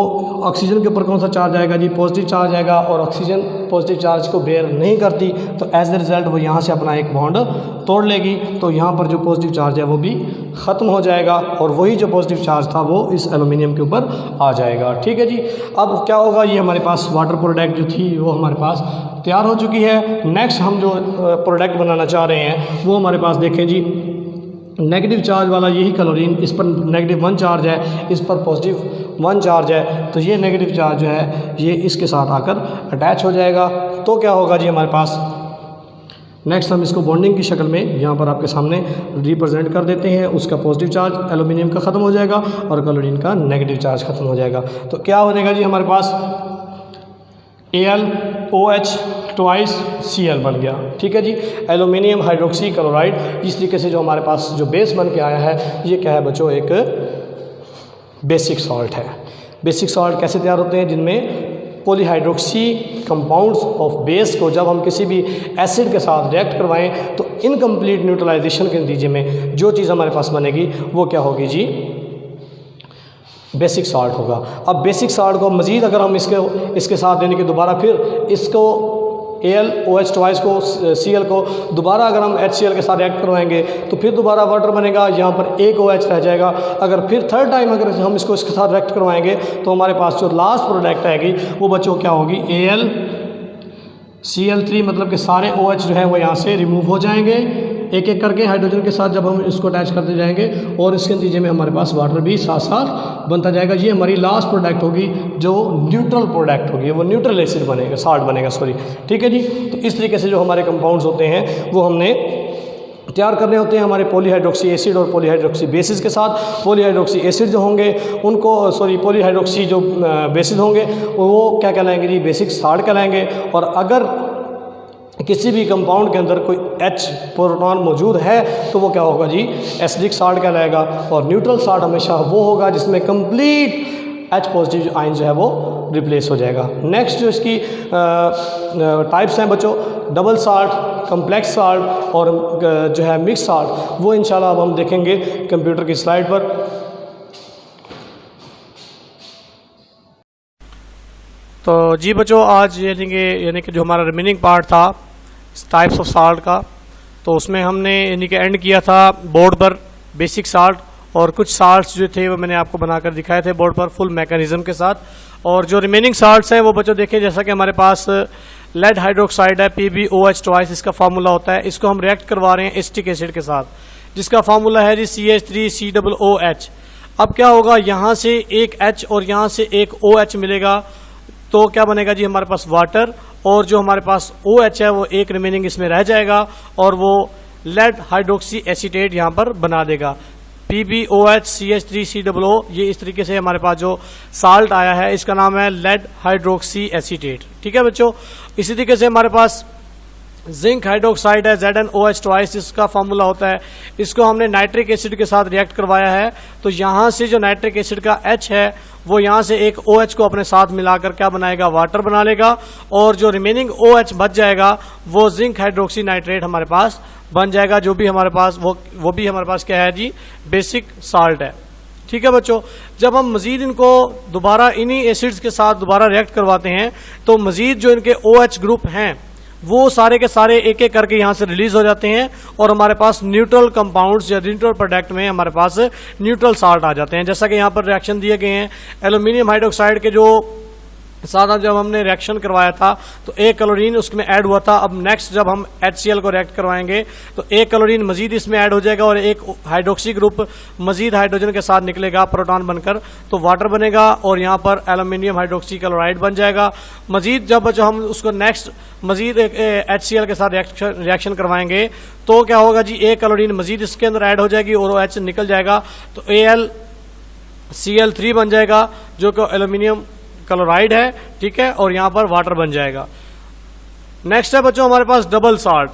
ऑक्सीजन के ऊपर कौन सा चार्ज आएगा जी, पॉजिटिव चार्ज आएगा, और ऑक्सीजन पॉजिटिव चार्ज को बेयर नहीं करती, तो एज द रिज़ल्ट वो यहाँ से अपना एक बॉन्ड तोड़ लेगी। तो यहाँ पर जो पॉजिटिव चार्ज है वो भी ख़त्म हो जाएगा, और वही जो पॉजिटिव चार्ज था वो इस एल्यूमिनियम के ऊपर आ जाएगा। ठीक है जी। अब क्या होगा, ये हमारे पास वाटर प्रोडक्ट जो थी वो हमारे पास तैयार हो चुकी है। नेक्स्ट हम जो प्रोडक्ट बनाना चाह रहे हैं वो हमारे पास देखें जी, नेगेटिव चार्ज वाला यही क्लोरीन, इस पर -1 चार्ज है, इस पर +1 चार्ज है, तो ये नेगेटिव चार्ज जो है ये इसके साथ आकर अटैच हो जाएगा। तो क्या होगा जी हमारे पास, नेक्स्ट हम इसको बॉन्डिंग की शक्ल में यहाँ पर आपके सामने रिप्रेजेंट कर देते हैं। उसका पॉजिटिव चार्ज एल्यूमिनियम का ख़त्म हो जाएगा और क्लोरीन का नेगेटिव चार्ज ख़त्म हो जाएगा। तो क्या हो जाएगा जी हमारे पास, AlOH ट्वाइस Cl बन गया। ठीक है जी, एल्यूमिनियम हाइड्रोक्सी क्लोराइड। इस तरीके से जो हमारे पास जो बेस बन के आया है, ये क्या है बच्चों, एक बेसिक सॉल्ट है। बेसिक सॉल्ट कैसे तैयार होते हैं, जिनमें पॉलीहाइड्रोक्सी कंपाउंड्स ऑफ बेस को जब हम किसी भी एसिड के साथ रिएक्ट करवाएं तो इनकम्प्लीट न्यूट्रलाइजेशन के नतीजे में जो चीज़ हमारे पास बनेगी वो क्या होगी जी, बेसिक सॉल्ट होगा। अब बेसिक सॉल्ट को मज़ीद अगर हम इसके साथ यानी कि दोबारा फिर इसको AlOH ट्वाइस को Cl को दोबारा अगर हम HCl के साथ रिएक्ट करवाएंगे तो फिर दोबारा वाटर बनेगा, यहाँ पर एक OH रह जाएगा। अगर फिर थर्ड टाइम अगर हम इसको इसके साथ रिएक्ट करवाएंगे तो हमारे पास जो लास्ट प्रोडक्ट आएगी वो बच्चों क्या होगी, AlCl3, मतलब कि सारे OH जो है वो यहाँ से रिमूव हो जाएंगे एक एक करके हाइड्रोजन के साथ जब हम इसको अटैच करते जाएंगे, और इसके नतीजे में हमारे पास वाटर भी साथ साथ बनता जाएगा। ये हमारी लास्ट प्रोडक्ट होगी जो न्यूट्रल प्रोडक्ट होगी, वो न्यूट्रल एसिड बनेगा, साल्ट बनेगा, सॉरी। ठीक है जी। तो इस तरीके से जो हमारे कंपाउंड्स होते हैं वो हमने तैयार करने होते हैं हमारे पॉलीहाइड्रोक्सी एसिड और पॉलीहाइड्रोक्सी बेसिस के साथ। पॉलीहाइड्रोक्सी एसिड जो होंगे उनको, सॉरी पॉलीहाइड्रोक्सी जो बेसिस होंगे वो क्या कहलाएंगे जी, बेसिक साल्ट कहलाएंगे। और अगर किसी भी कंपाउंड के अंदर कोई H प्रोटॉन मौजूद है तो वो क्या होगा जी, एसिडिक साल्ट कहलाएगा। और न्यूट्रल साल्ट हमेशा वो होगा जिसमें कंप्लीट H पॉजिटिव जो आयन जो है वो रिप्लेस हो जाएगा। नेक्स्ट जो इसकी टाइप्स हैं बच्चों, डबल साल्ट, कम्प्लेक्स साल्ट और जो है मिक्स साल्ट, वो इंशाल्लाह अब हम देखेंगे कंप्यूटर की स्लाइड पर। तो जी बच्चों, आज यानी कि जो हमारा रिमेनिंग पार्ट था टाइप्स ऑफ साल्ट का, तो उसमें हमने यानी कि एंड किया था बोर्ड पर बेसिक साल्ट, और कुछ साल्ट्स जो थे वो मैंने आपको बनाकर दिखाए थे बोर्ड पर फुल मैकेनिज्म के साथ। और जो रिमेनिंग साल्ट्स हैं वो बच्चों देखिए, जैसा कि हमारे पास लेड हाइड्रोक्साइड है PbOH ट्वाइस, इसका फार्मूला होता है। इसको हम रिएक्ट करवा रहे हैं एसिटिक एसिड के साथ, जिसका फार्मूला है जी CH3COOH। अब क्या होगा, यहाँ से एक H और यहाँ से एक OH मिलेगा, तो क्या बनेगा जी हमारे पास वाटर, और जो हमारे पास OH है वो एक रिमेनिंग इसमें रह जाएगा और वो लेड हाइड्रोक्सी एसीटेट यहाँ पर बना देगा। PbOH CH3COO, ये इस तरीके से हमारे पास जो साल्ट आया है इसका नाम है लेड हाइड्रोक्सी एसीटेट। ठीक है बच्चों, इसी तरीके से हमारे पास जिंक हाइड्रोक्साइड है ZnOH ट्वाइस, इसका फार्मूला होता है। इसको हमने नाइट्रिक एसिड के साथ रिएक्ट करवाया है, तो यहाँ से जो नाइट्रिक एसिड का H है वो यहाँ से एक OH को अपने साथ मिलाकर क्या बनाएगा, वाटर बना लेगा, और जो रिमेनिंग OH बच जाएगा वो जिंक हाइड्रोक्सी नाइट्रेट हमारे पास बन जाएगा, जो भी हमारे पास वो भी हमारे पास क्या है जी, बेसिक साल्ट है। ठीक है बच्चों, जब हम मजीद इनको दोबारा इन्हीं एसिड्स के साथ दोबारा रिएक्ट करवाते हैं तो मजीद जो इनके OH ग्रुप हैं वो सारे के सारे एक एक करके यहाँ से रिलीज हो जाते हैं, और हमारे पास न्यूट्रल कंपाउंड्स या न्यूट्रल प्रोडक्ट में हमारे पास न्यूट्रल साल्ट आ जाते हैं। जैसा कि यहाँ पर रिएक्शन दिए गए हैं, एल्यूमिनियम हाइड्रोक्साइड के जो साथ जब हमने रिएक्शन करवाया था तो एक क्लोरीन उसमें ऐड हुआ था। अब नेक्स्ट जब हम HCl को रिएक्ट करवाएंगे तो एक क्लोरीन मजीद इसमें ऐड हो जाएगा और एक हाइड्रोक्सी ग्रुप मजीद हाइड्रोजन के साथ निकलेगा प्रोटॉन बनकर, तो वाटर बनेगा और यहाँ पर एल्यूमिनियम हाइड्रोक्सी क्लोराइड बन जाएगा। मजीद जब हम उसको नेक्स्ट मजीद HCl के साथ रिएक्शन करवाएंगे तो क्या होगा जी, एक क्लोरीन मजीद इसके अंदर ऐड हो जाएगी और OH निकल जाएगा, तो AlCl3 बन जाएगा जो कि एल्यूमिनियम क्लोराइड है। ठीक है, और यहां पर वाटर बन जाएगा। नेक्स्ट है बच्चों हमारे पास डबल साल्ट।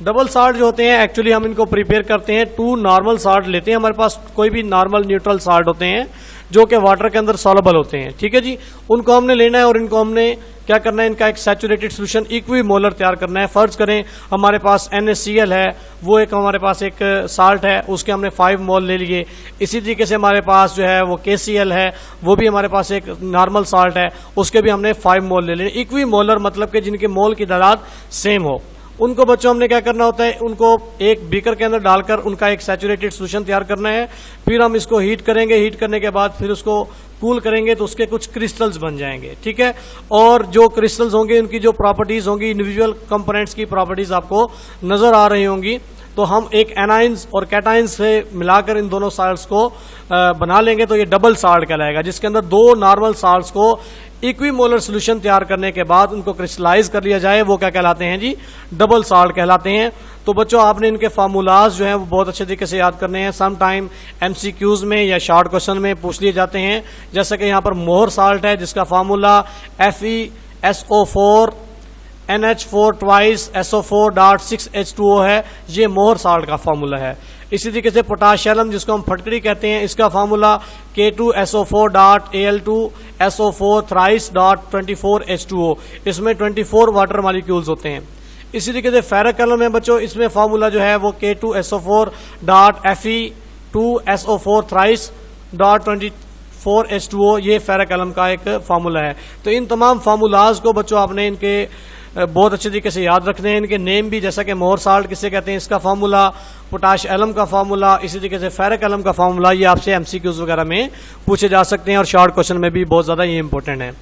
डबल साल्ट जो होते हैं एक्चुअली हम इनको प्रिपेयर करते हैं, 2 नॉर्मल साल्ट लेते हैं, हमारे पास कोई भी नॉर्मल न्यूट्रल साल्ट होते हैं जो कि वाटर के अंदर सॉल्युबल होते हैं। ठीक है जी, उनको हमने लेना है और इनको हमने क्या करना है, इनका एक सैचुरेटेड सोल्यूशन इक्विमोलर तैयार करना है। फर्ज करें हमारे पास NaCl है, वो एक हमारे पास एक साल्ट है, उसके हमने 5 मोल ले लिए। इसी तरीके से हमारे पास जो है वो KCl है, वो भी हमारे पास एक नॉर्मल साल्ट है, उसके भी हमने 5 मोल ले लिए। इक्विमोलर मतलब कि जिनके मोल की तादाद सेम हो, उनको बच्चों हमने क्या करना होता है, उनको एक बीकर के अंदर डालकर उनका एक सैचुरेटेड सोल्यूशन तैयार करना है। फिर हम इसको हीट करेंगे, हीट करने के बाद फिर उसको कूल करेंगे तो उसके कुछ क्रिस्टल्स बन जाएंगे। ठीक है, और जो क्रिस्टल्स होंगे उनकी जो प्रॉपर्टीज होंगी, इंडिविजुअल कंपोनेंट्स की प्रॉपर्टीज आपको नजर आ रही होंगी, तो हम एक एनाइंस और कैटाइंस से मिलाकर इन दोनों साल्ट्स को बना लेंगे, तो ये डबल साल्ट कहलाएगा, जिसके अंदर 2 नॉर्मल साल्ट्स को इक्विमोलर सॉल्यूशन तैयार करने के बाद उनको क्रिस्टलाइज कर लिया जाए, वो क्या कहलाते हैं जी, डबल साल्ट कहलाते हैं। तो बच्चों आपने इनके फार्मूलाज जो हैं वो बहुत अच्छे तरीके से याद करने हैं। सम टाइम MCQs में या शॉर्ट क्वेश्चन में पूछ लिए जाते हैं, जैसे कि यहाँ पर मोहर साल्ट है जिसका formula FeSO4 NH4 twice SO4.6H2O है, ये मोहर साल्ट का फार्मूला है। इसी तरीके से पोटाशियम जिसको हम फटकड़ी कहते हैं, इसका फार्मूला K2SO4.Al2SO4 thrice.24H2O, इसमें 24 वाटर मॉलिक्यूल्स होते हैं। इसी तरीके से फेरिक एलम है बच्चों, इसमें फार्मूला जो है वो K2SO4.Fe2SO4 thrice.24H2O, ये फेरिक एलम का एक फार्मूला है। तो इन तमाम फार्मूलाज को बच्चों आपने इनके बहुत अच्छे तरीके से याद रखने हैं। इनके नेम भी, जैसा कि मोहर साल्ट किसे कहते हैं, इसका फार्मूला, पोटाश एलम का फार्मूला, इसी तरीके से फेरिक एलम का फार्मूला, ये आपसे MCQs वगैरह में पूछे जा सकते हैं और शॉर्ट क्वेश्चन में भी बहुत ज़्यादा ये इंपॉर्टेंट है।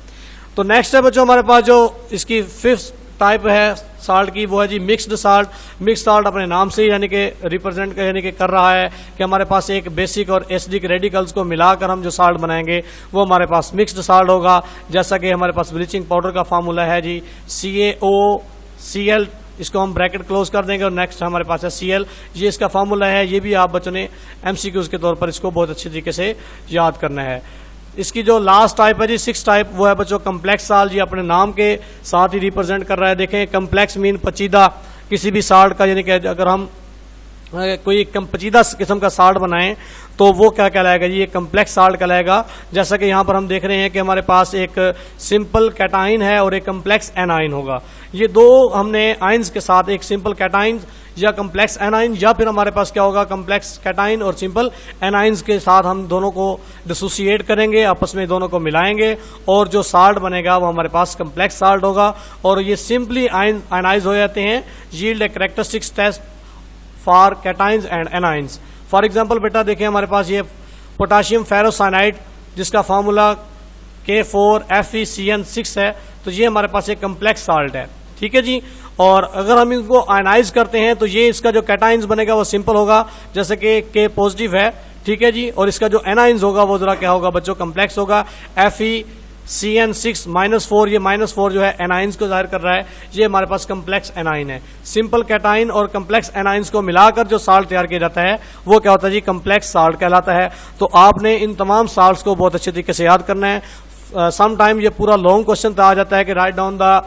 तो नेक्स्ट है बच्चों हमारे पास जो इसकी 5th टाइप है साल्ट की, वो है जी मिक्स्ड साल्ट। मिक्स्ड साल्ट अपने नाम से ही यानी कि रिप्रेजेंट यानी कि कर रहा है कि हमारे पास एक बेसिक और एसिडिक रेडिकल्स को मिलाकर हम जो साल्ट बनाएंगे वो हमारे पास मिक्स्ड साल्ट होगा। जैसा कि हमारे पास ब्लीचिंग पाउडर का फार्मूला है जी CaOCl, इसको हम ब्रैकेट क्लोज कर देंगे और नेक्स्ट हमारे पास है Cl, ये इसका फार्मूला है। ये भी आप बच्चों ने MCQs के तौर पर इसको बहुत अच्छे तरीके से याद करना है। इसकी जो लास्ट टाइप है जी 6th टाइप, वो है बच्चों कम्प्लेक्स साल्ट। ये अपने नाम के साथ ही रिप्रेजेंट कर रहा है। देखें कम्प्लेक्स मीन पचीदा किसी भी साल्ट का, यानी कि अगर हम कोई पेचीदा किस्म का साल्ट बनाएं तो वो क्या कहलाएगा जी, ये कम्प्लेक्स साल्ट कहलाएगा। जैसा कि यहाँ पर हम देख रहे हैं कि हमारे पास एक सिंपल कैटाइन है और एक कम्प्लेक्स एनाइन होगा। ये दो हमने आइंस के साथ एक सिंपल कैटाइन या कम्प्लेक्स एनाइन, या फिर हमारे पास क्या होगा कम्प्लेक्स कैटाइन और सिंपल एनाइंस के साथ हम दोनों को डिसोसिएट करेंगे, आपस में दोनों को मिलाएंगे और जो साल्ट बनेगा वो हमारे पास कम्प्लेक्स साल्ट होगा। और ये सिंपली आयनाइज हो जाते हैं, yield a characteristics test for cations and anions. For example बेटा देखिए हमारे पास ये पोटाशियम फेरोसाइनाइड जिसका फार्मूला K4FeCN6 है, तो ये हमारे पास एक कम्प्लेक्स साल्ट है, ठीक है जी। और अगर हम इनको आयनाइज करते हैं तो ये इसका जो कैटाइंस बनेगा वो सिंपल होगा, जैसे कि K पॉजिटिव है, ठीक है जी। और इसका जो एनाइंस होगा वो जरा क्या होगा बच्चों, कम्प्लेक्स होगा। FeCN6 -4, ये -4 जो है एनाइंस को जाहिर कर रहा है, ये हमारे पास कम्प्लेक्स एनाइन है। सिंपल कैटाइन और कम्प्लेक्स एनाइंस को मिलाकर जो साल्ट तैयार किया जाता है वो क्या होता है जी, कम्प्लेक्स साल्ट कहलाता है। तो आपने इन तमाम साल्ट्स को बहुत अच्छे तरीके से याद करना है। सम टाइम ये पूरा लॉन्ग क्वेश्चन आ जाता है कि write down the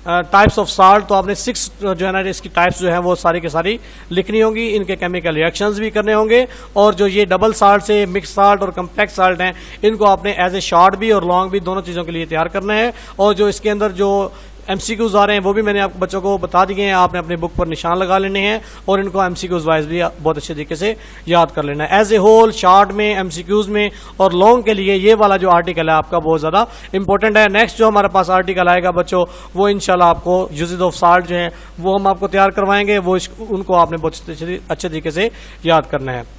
types of salt, तो आपने 6 जो है ना इसकी टाइप्स जो है वो सारी की सारी लिखनी होंगी, इनके केमिकल रिएक्शंस भी करने होंगे। और जो ये डबल साल्ट से मिक्स साल्ट और कम्प्लेक्स साल्ट हैं इनको आपने एज ए शॉर्ट भी और लॉन्ग भी दोनों चीज़ों के लिए तैयार करना है। और जो इसके अंदर जो MCQs आ रहे हैं वो भी मैंने आप बच्चों को बता दिए हैं, आपने अपने बुक पर निशान लगा लेने हैं और इनको MCQs वाइज भी बहुत अच्छे तरीके से याद कर लेना है। एज ए होल शॉर्ट में, MCQs में और लॉन्ग के लिए ये वाला जो आर्टिकल है आपका बहुत ज़्यादा इंपॉर्टेंट है। नेक्स्ट जो हमारे पास आर्टिकल आएगा बच्चों वो इंशाल्लाह आपको यूजेज ऑफ साल्ट जो है वो हम आपको तैयार करवाएंगे, वो उनको आपने बहुत अच्छे तरीके से याद करना है।